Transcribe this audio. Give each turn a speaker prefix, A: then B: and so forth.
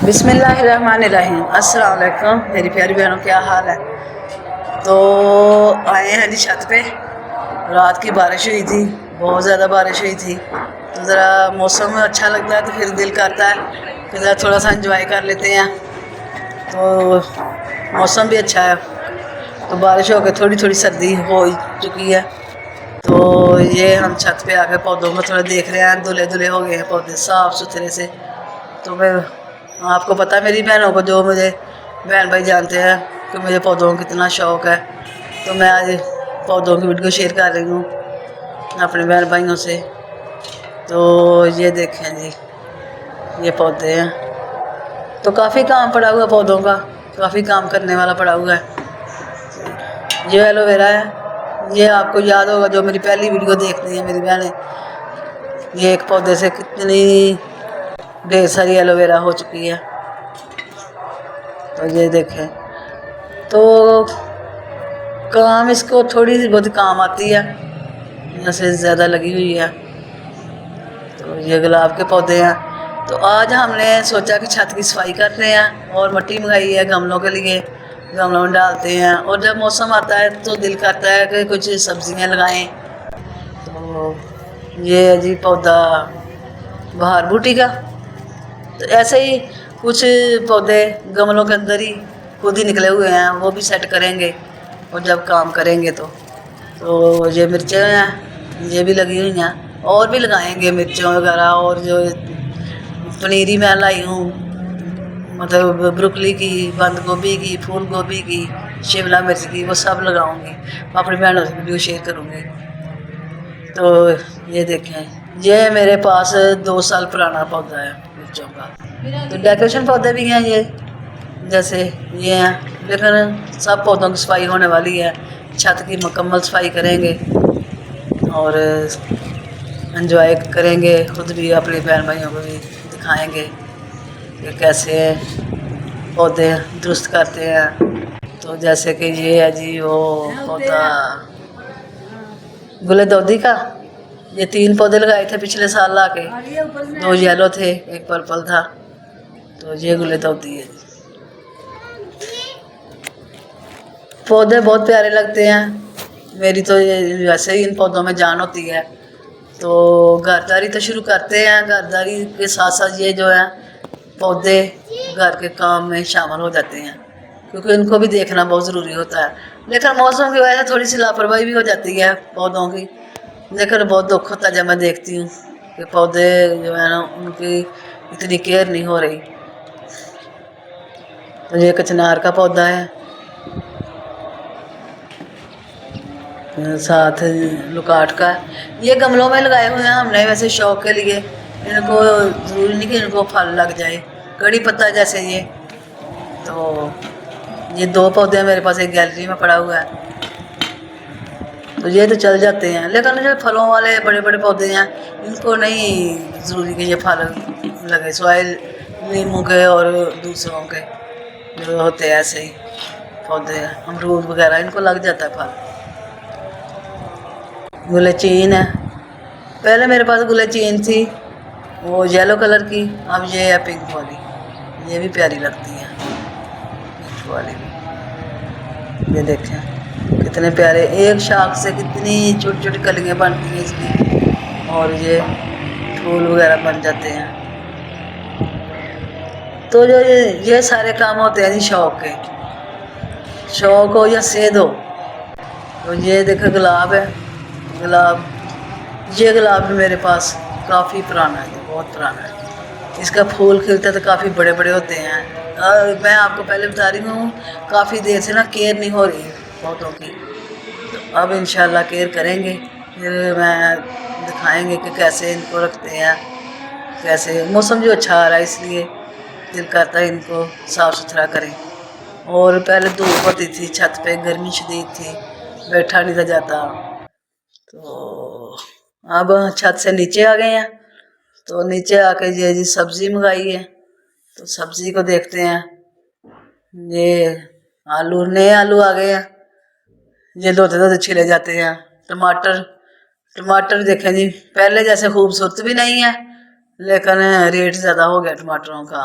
A: بسم اللہ الرحمن الرحیم۔ السلام علیکم میری پیاری بہنوں، کیا حال ہے؟ تو آئے ہیں جی چھت پہ۔ رات کی بارش ہوئی تھی، بہت زیادہ بارش ہوئی تھی، تو ذرا موسم اچھا لگتا ہے تو پھر دل کرتا ہے کہ ذرا تھوڑا سا انجوائے کر لیتے ہیں۔ تو موسم بھی اچھا ہے، تو بارش ہو کے تھوڑی تھوڑی سردی ہو چکی ہے۔ تو یہ ہم چھت پہ آ کے پودوں کو تھوڑا دیکھ رہے ہیں، دھلے دھلے ہو گئے ہیں پودے صاف ستھرے سے۔ تو میں آپ کو پتہ ہے میری بہنوں کو، جو مجھے بہن بھائی جانتے ہیں کہ مجھے پودوں کا کتنا شوق ہے، تو میں آج پودوں کی ویڈیو شیئر کر رہی ہوں اپنے بہن بھائیوں سے۔ تو یہ دیکھیں جی، یہ پودے ہیں، تو کافی کام پڑا ہوا ہے پودوں کا، کافی کام کرنے والا پڑا ہوا ہے۔ یہ ایلو ویرا ہے، یہ آپ کو یاد ہوگا جو میری پہلی ویڈیو دیکھتی ہیں میری بہنیں، یہ ایک پودے سے کتنی ڈھیر ساری ایلو ویرا ہو چکی ہے۔ تو یہ دیکھیں، تو کام اس کو تھوڑی سی بہت کام آتی ہے، جیسے زیادہ لگی ہوئی ہے۔ تو یہ گلاب کے پودے ہیں۔ تو آج ہم نے سوچا کہ چھت کی صفائی کرتے ہیں، اور مٹی منگائی ہے گملوں کے لیے، گملوں میں ڈالتے ہیں، اور جب موسم آتا ہے تو دل کرتا ہے کہ کچھ سبزیاں لگائیں۔ تو یہ ہے جی پودا بہار بوٹی کا۔ تو ایسے ہی کچھ پودے گملوں کے اندر ہی خود ہی نکلے ہوئے ہیں، وہ بھی سیٹ کریں گے اور جب کام کریں گے تو یہ مرچیں ہیں، یہ بھی لگی ہوئی ہیں، اور بھی لگائیں گے مرچوں وغیرہ، اور جو پنیری میں لائی ہوں، مطلب بروکلی کی، بند گوبھی کی، پھول گوبھی کی، شملہ مرچ کی، وہ سب لگاؤں گی، اپنی بہنوں سے ویڈیو شیئر کروں گی۔ تو یہ دیکھیں، یہ میرے پاس 2 سال پرانا پودا ہے مرچوں کا۔ تو ڈیکوریشن پودے بھی ہیں یہ، جیسے یہ ہیں، لیکن سب پودوں کی صفائی ہونے والی ہے، چھت کی مکمل صفائی کریں گے اور انجوائے کریں گے، خود بھی اپنے بہن بھائیوں کو بھی دکھائیں گے کہ کیسے پودے درست کرتے ہیں۔ تو جیسے کہ یہ ہے جی وہ پودا گلے دودی کا، یہ 3 پودے لگائے تھے پچھلے سال لا کے، 2 یلو تھے، 1 پرپل تھا۔ تو یہ گلے دودی ہے۔ پودے بہت پیارے لگتے ہیں، میری تو ویسے ہی ان پودوں میں جان ہوتی ہے۔ تو گھرداری تو شروع کرتے ہیں، گھرداری کے ساتھ ساتھ یہ جو ہے پودے گھر کے کام میں شامل ہو جاتے ہیں، کیونکہ ان کو بھی دیکھنا بہت ضروری ہوتا ہے۔ لیکن موسم کی وجہ سے تھوڑی سی لاپرواہی بھی ہو جاتی ہے پودوں کی، لیکن بہت دکھ ہوتا ہے جب میں دیکھتی ہوں کہ پودے جو ہے نا ان کی اتنی کیئر نہیں ہو رہی۔ تو یہ کچنار کا پودا ہے، ساتھ لکاٹ کا ہے۔ یہ گملوں میں لگائے ہوئے ہیں ہم نے ویسے شوق کے لیے، ان کو ضروری نہیں کہ ان کو پھل لگ جائے، کڑی پتہ جیسے یہ۔ تو یہ 2 پودے ہیں میرے پاس، ایک گیلری میں پڑا ہوا ہے، تو یہ تو چل جاتے ہیں۔ لیکن جو پھلوں والے بڑے بڑے پودے ہیں ان کو نہیں ضروری کہ یہ پھل لگے، سوائل نیموں کے اور دوسروں کے جو ہوتے ہیں ایسے ہی پودے، امرود وغیرہ، ان کو لگ جاتا ہے پھل۔ گلے چین ہے، پہلے میرے پاس گلے چین تھی وہ یلو کلر کی، اب یہ ہے پنک والی، یہ بھی پیاری لگتی ہے پنک والی بھی۔ یہ دیکھیں کتنے پیارے، ایک شاخ سے کتنی چھوٹی چھوٹی کلیاں بنتی ہیں اس کی، اور یہ پھول وغیرہ بن جاتے ہیں۔ تو جو یہ سارے کام ہوتے ہیں جی شوق کے، شوق ہو یا صید ہو۔ تو یہ دیکھیں گلاب ہے، گلاب، یہ گلاب بھی میرے پاس کافی پرانا ہے، بہت پرانا ہے۔ اس کا پھول کھلتا تو کافی بڑے بڑے ہوتے ہیں، اور میں آپ کو پہلے بتا رہی ہوں کافی دیر سے نا کیئر نہیں ہو رہی پودوں کی۔ تو اب انشاءاللہ کیئر کریں گے، پھر میں دکھائیں گے کہ کیسے ان کو رکھتے ہیں، کیسے۔ موسم جو اچھا آ رہا ہے اس لیے دل کرتا ہے ان کو صاف ستھرا کریں۔ اور پہلے دھوپ ہوتی تھی چھت پہ، گرمی شدید تھی، بیٹھا نہیں تھا جاتا۔ تو اب چھت سے نیچے آ گئے ہیں، تو نیچے آ کے یہ جی سبزی منگائی ہے، تو سبزی کو دیکھتے ہیں۔ یہ آلو، نئے آلو آ گئے ہیں، یہ دھوتے دھوتے چھلے جاتے ہیں۔ ٹماٹر دیکھیں جی پہلے جیسے خوبصورت بھی نہیں ہے، لیکن ریٹ زیادہ ہو گیا ٹماٹروں کا،